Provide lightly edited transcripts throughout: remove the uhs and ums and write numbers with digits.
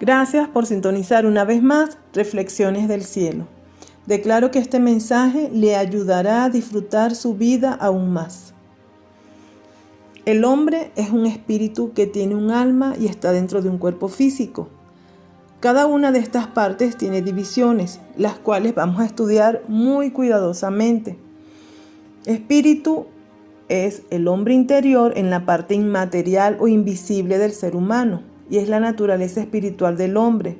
Gracias por sintonizar una vez más Reflexiones del Cielo. Declaro que este mensaje le ayudará a disfrutar su vida aún más. El hombre es un espíritu que tiene un alma y está dentro de un cuerpo físico. Cada una de estas partes tiene divisiones, las cuales vamos a estudiar muy cuidadosamente. Espíritu es el hombre interior en la parte inmaterial o invisible del ser humano, y es la naturaleza espiritual del hombre,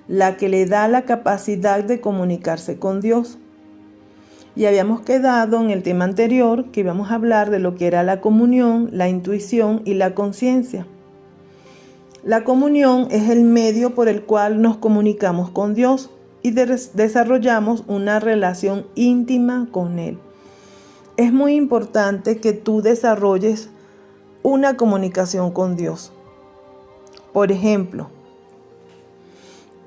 la que le da la capacidad de comunicarse con Dios. Y habíamos quedado en el tema anterior que íbamos a hablar de lo que era la comunión, la intuición y la conciencia. La comunión es el medio por el cual nos comunicamos con Dios y desarrollamos una relación íntima con Él. Es muy importante que tú desarrolles una comunicación con Dios. Por ejemplo,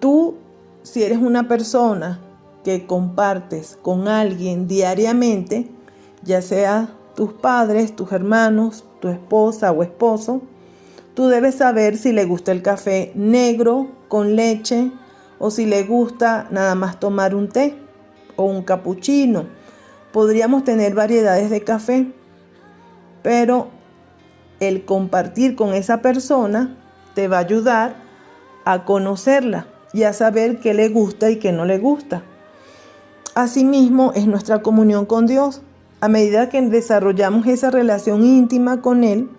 tú, si eres una persona que compartes con alguien diariamente, ya sea tus padres, tus hermanos, tu esposa o esposo, tú debes saber si le gusta el café negro con leche o si le gusta nada más tomar un té o un capuchino. Podríamos tener variedades de café, pero el compartir con esa persona te va a ayudar a conocerla y a saber qué le gusta y qué no le gusta. Asimismo, es nuestra comunión con Dios. A medida que desarrollamos esa relación íntima con Él,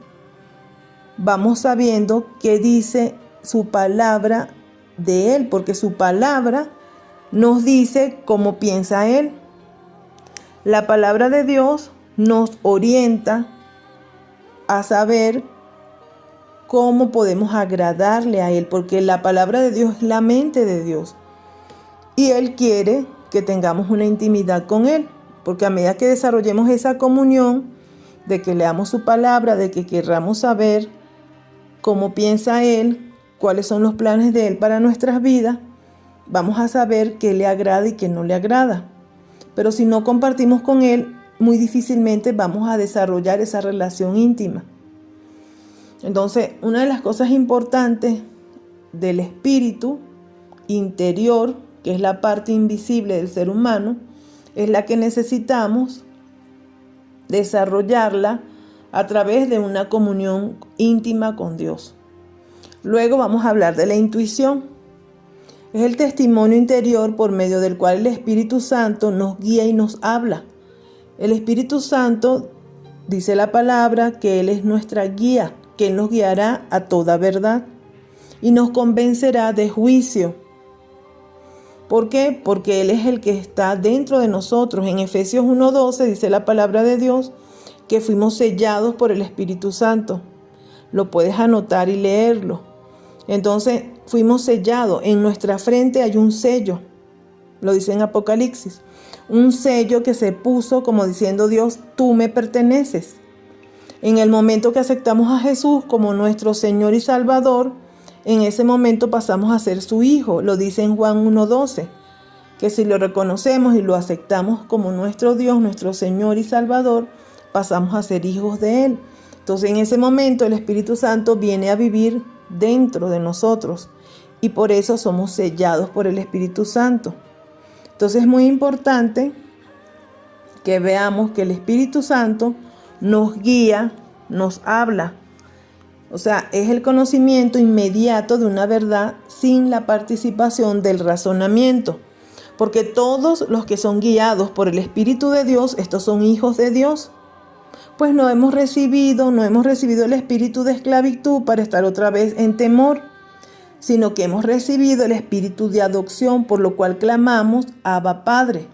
vamos sabiendo qué dice su palabra de Él, porque su palabra nos dice cómo piensa Él. La palabra de Dios nos orienta a saber cómo podemos agradarle a Él, porque la palabra de Dios es la mente de Dios. Y Él quiere que tengamos una intimidad con Él, porque a medida que desarrollemos esa comunión, de que leamos su palabra, de que querramos saber cómo piensa Él, cuáles son los planes de Él para nuestras vidas, vamos a saber qué le agrada y qué no le agrada. Pero si no compartimos con Él, muy difícilmente vamos a desarrollar esa relación íntima. Entonces, una de las cosas importantes del espíritu interior, que es la parte invisible del ser humano, es la que necesitamos desarrollarla a través de una comunión íntima con Dios. Luego vamos a hablar de la intuición. Es el testimonio interior por medio del cual el Espíritu Santo nos guía y nos habla. El Espíritu Santo, dice la palabra, que Él es nuestra guía, que Él nos guiará a toda verdad y nos convencerá de juicio. ¿Por qué? Porque Él es el que está dentro de nosotros. En Efesios 1:12 dice la palabra de Dios que fuimos sellados por el Espíritu Santo. Lo puedes anotar y leerlo. Entonces, fuimos sellados. En nuestra frente hay un sello. Lo dice en Apocalipsis. Un sello que se puso como diciendo Dios, tú me perteneces. En el momento que aceptamos a Jesús como nuestro Señor y Salvador, en ese momento pasamos a ser su hijo. Lo dice en Juan 1:12, que si lo reconocemos y lo aceptamos como nuestro Dios, nuestro Señor y Salvador, pasamos a ser hijos de Él. Entonces en ese momento el Espíritu Santo viene a vivir dentro de nosotros y por eso somos sellados por el Espíritu Santo. Entonces es muy importante que veamos que el Espíritu Santo nos guía, nos habla. O sea, es el conocimiento inmediato de una verdad sin la participación del razonamiento. Porque todos los que son guiados por el Espíritu de Dios, estos son hijos de Dios. Pues no hemos recibido el espíritu de esclavitud para estar otra vez en temor, sino que hemos recibido el espíritu de adopción, por lo cual clamamos, Abba Padre.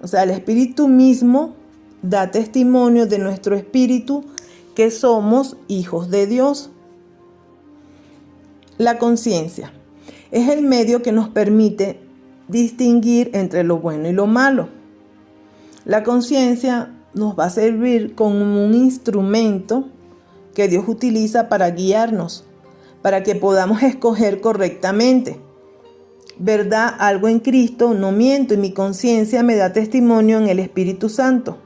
O sea, el Espíritu mismo da testimonio de nuestro espíritu que somos hijos de Dios. La conciencia es el medio que nos permite distinguir entre lo bueno y lo malo. La conciencia nos va a servir como un instrumento que Dios utiliza para guiarnos, para que podamos escoger correctamente. ¿Verdad? Algo en Cristo, no miento, y mi conciencia me da testimonio en el Espíritu Santo.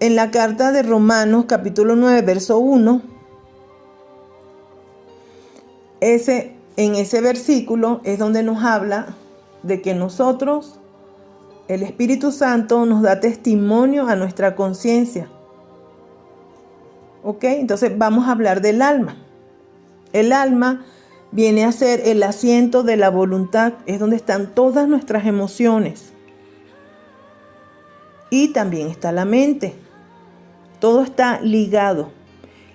En la carta de Romanos, capítulo 9, verso 1, En ese versículo es donde nos habla de que nosotros, el Espíritu Santo nos da testimonio a nuestra conciencia. ¿Ok? Entonces vamos a hablar del alma. El alma viene a ser el asiento de la voluntad, es donde están todas nuestras emociones. Y también está la mente. Todo está ligado.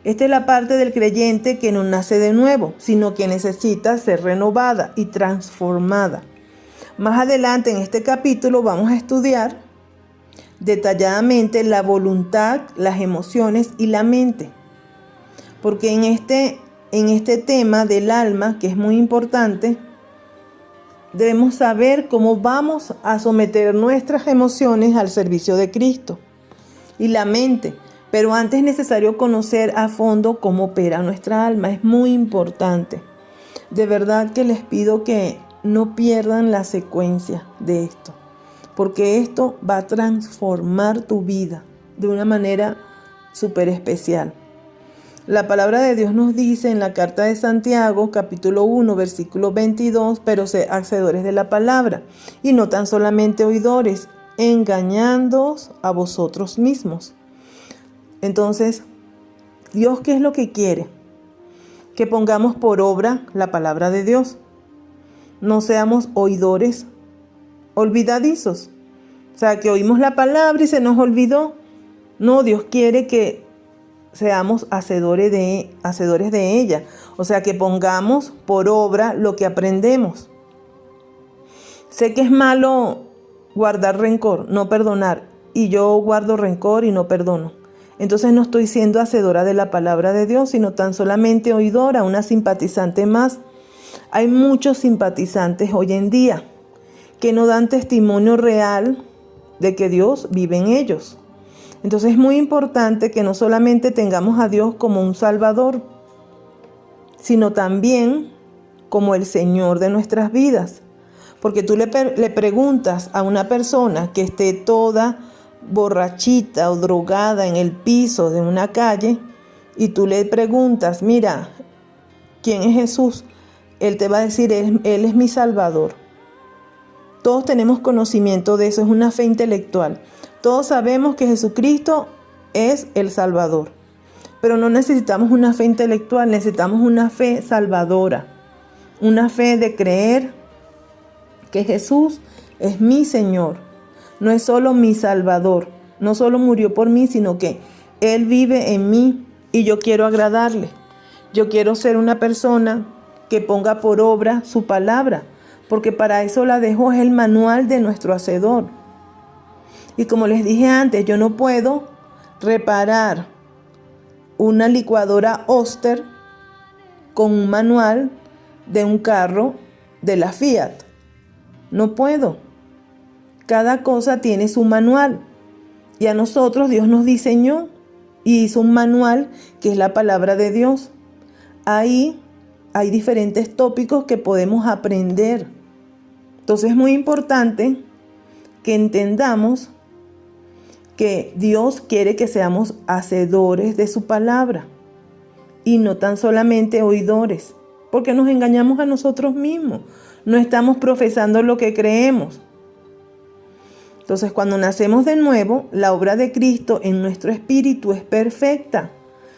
Esta es la parte del creyente que no nace de nuevo, sino que necesita ser renovada y transformada. Más adelante en este capítulo vamos a estudiar detalladamente la voluntad, las emociones y la mente. Porque en este tema del alma, que es muy importante, debemos saber cómo vamos a someter nuestras emociones al servicio de Cristo y la mente. Pero antes es necesario conocer a fondo cómo opera nuestra alma. Es muy importante. De verdad que les pido que no pierdan la secuencia de esto, porque esto va a transformar tu vida de una manera súper especial. La palabra de Dios nos dice en la carta de Santiago, capítulo 1, versículo 22, pero sed hacedores de la palabra, y no tan solamente oidores, engañándoos a vosotros mismos. Entonces, Dios, ¿qué es lo que quiere? Que pongamos por obra la palabra de Dios. No seamos oidores olvidadizos. O sea, que oímos la palabra y se nos olvidó. No, Dios quiere que seamos hacedores de ella. O sea, que pongamos por obra lo que aprendemos. Sé que es malo guardar rencor, no perdonar. Y yo guardo rencor y no perdono. Entonces no estoy siendo hacedora de la palabra de Dios, sino tan solamente oidora, una simpatizante más. Hay muchos simpatizantes hoy en día que no dan testimonio real de que Dios vive en ellos. Entonces es muy importante que no solamente tengamos a Dios como un Salvador, sino también como el Señor de nuestras vidas. Porque tú le preguntas a una persona que esté toda borrachita o drogada en el piso de una calle y tú le preguntas, mira, ¿quién es Jesús? Él te va a decir, Él es mi Salvador. Todos tenemos conocimiento de eso, es una fe intelectual. Todos sabemos que Jesucristo es el Salvador. Pero no necesitamos una fe intelectual, necesitamos una fe salvadora. Una fe de creer que Jesús es mi Señor. No es solo mi Salvador. No solo murió por mí, sino que Él vive en mí y yo quiero agradarle. Yo quiero ser una persona que ponga por obra su palabra, porque para eso la dejó, es el manual de nuestro Hacedor. Y como les dije antes, yo no puedo reparar una licuadora Oster con un manual de un carro de la Fiat. No puedo. Cada cosa tiene su manual. Y a nosotros Dios nos diseñó y hizo un manual que es la palabra de Dios. Ahí hay diferentes tópicos que podemos aprender. Entonces es muy importante que entendamos que Dios quiere que seamos hacedores de su palabra y no tan solamente oidores, porque nos engañamos a nosotros mismos. No estamos profesando lo que creemos. Entonces, cuando nacemos de nuevo, la obra de Cristo en nuestro espíritu es perfecta.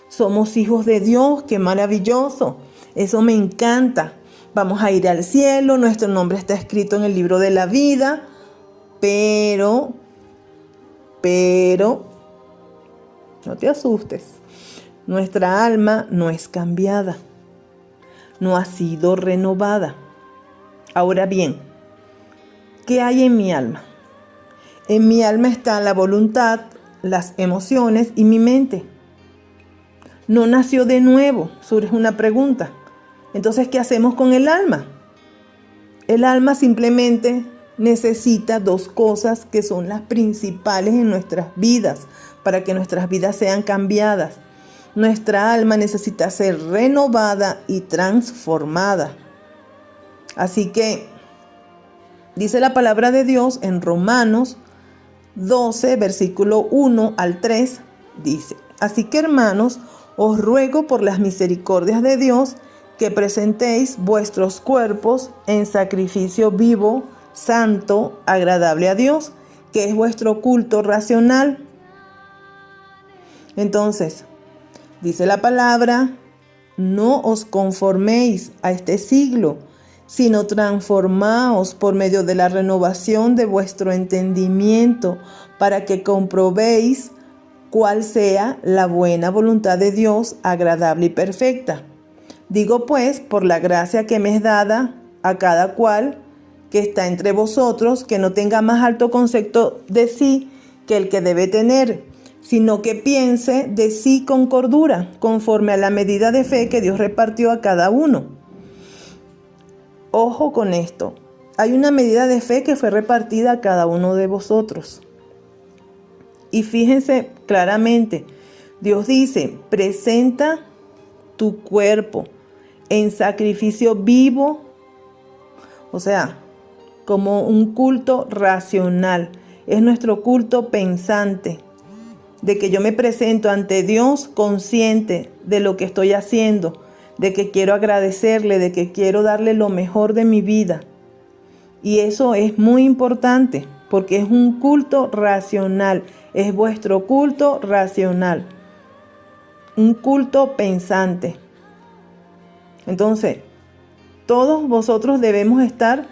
Somos hijos de Dios, qué maravilloso. Eso me encanta. Vamos a ir al cielo, nuestro nombre está escrito en el libro de la vida, pero, no te asustes. Nuestra alma no es cambiada, no ha sido renovada. Ahora bien, ¿qué hay en mi alma? En mi alma está la voluntad, las emociones y mi mente. No nació de nuevo, surge una pregunta. Entonces, ¿qué hacemos con el alma? El alma simplemente necesita dos cosas que son las principales en nuestras vidas para que nuestras vidas sean cambiadas. Nuestra alma necesita ser renovada y transformada. Así que dice la palabra de Dios en Romanos 12, versículo 1 al 3, dice: así que, hermanos, os ruego por las misericordias de Dios que presentéis vuestros cuerpos en sacrificio vivo, santo, agradable a Dios, que es vuestro culto racional. Entonces, dice la palabra, no os conforméis a este siglo, sino transformaos por medio de la renovación de vuestro entendimiento, para que comprobéis cuál sea la buena voluntad de Dios, agradable y perfecta. Digo pues, por la gracia que me es dada a cada cual que está entre vosotros, que no tenga más alto concepto de sí que el que debe tener, sino que piense de sí con cordura, conforme a la medida de fe que Dios repartió a cada uno. Ojo con esto, hay una medida de fe que fue repartida a cada uno de vosotros. Y fíjense claramente, Dios dice, presenta tu cuerpo en sacrificio vivo, o sea, como un culto racional. Es nuestro culto pensante, de que yo me presento ante Dios consciente de lo que estoy haciendo, de que quiero agradecerle, de que quiero darle lo mejor de mi vida. Y eso es muy importante, porque es un culto racional, es vuestro culto racional, un culto pensante. Entonces, todos vosotros debemos estar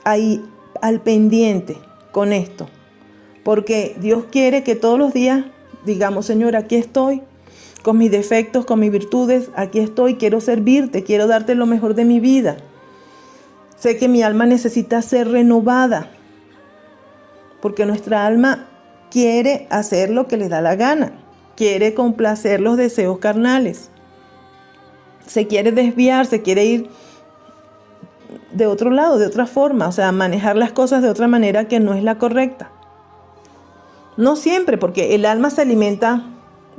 ahí al pendiente con esto, porque Dios quiere que todos los días digamos, Señor, aquí estoy, con mis defectos, con mis virtudes, aquí estoy, quiero servirte, quiero darte lo mejor de mi vida. Sé que mi alma necesita ser renovada, porque nuestra alma quiere hacer lo que le da la gana, quiere complacer los deseos carnales, se quiere desviar, se quiere ir de otro lado, de otra forma, o sea, manejar las cosas de otra manera que no es la correcta. No siempre, porque el alma se alimenta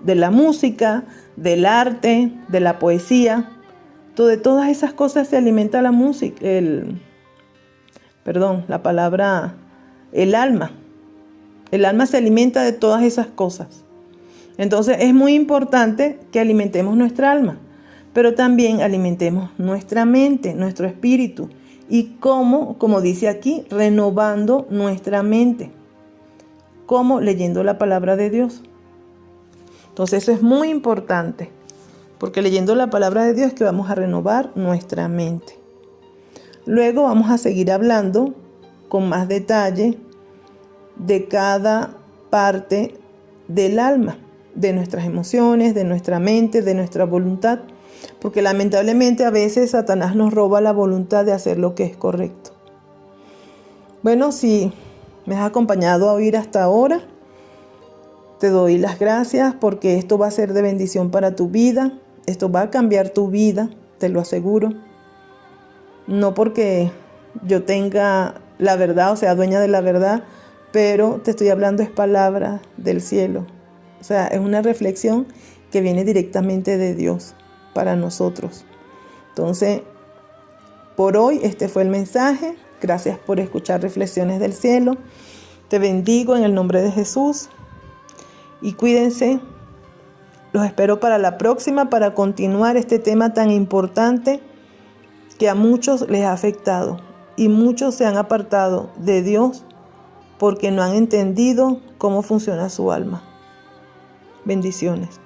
de la música, del arte, de la poesía. De todas esas cosas se alimenta la música, el alma. El alma se alimenta de todas esas cosas. Entonces es muy importante que alimentemos nuestra alma, pero también alimentemos nuestra mente, nuestro espíritu. ¿Y cómo? Como dice aquí, renovando nuestra mente. ¿Cómo? Leyendo la palabra de Dios. Entonces eso es muy importante, porque leyendo la palabra de Dios es que vamos a renovar nuestra mente. Luego vamos a seguir hablando con más detalle de cada parte del alma, de nuestras emociones, de nuestra mente, de nuestra voluntad, porque lamentablemente a veces Satanás nos roba la voluntad de hacer lo que es correcto. Bueno, si me has acompañado a oír hasta ahora, te doy las gracias, porque esto va a ser de bendición para tu vida. Esto va a cambiar tu vida, te lo aseguro. No porque yo tenga la verdad, o sea, dueña de la verdad, pero te estoy hablando es palabra del cielo. O sea, es una reflexión que viene directamente de Dios para nosotros. Entonces, por hoy este fue el mensaje. Gracias por escuchar Reflexiones del Cielo. Te bendigo en el nombre de Jesús. Y cuídense. Los espero para la próxima para continuar este tema tan importante que a muchos les ha afectado. Y muchos se han apartado de Dios porque no han entendido cómo funciona su alma. Bendiciones.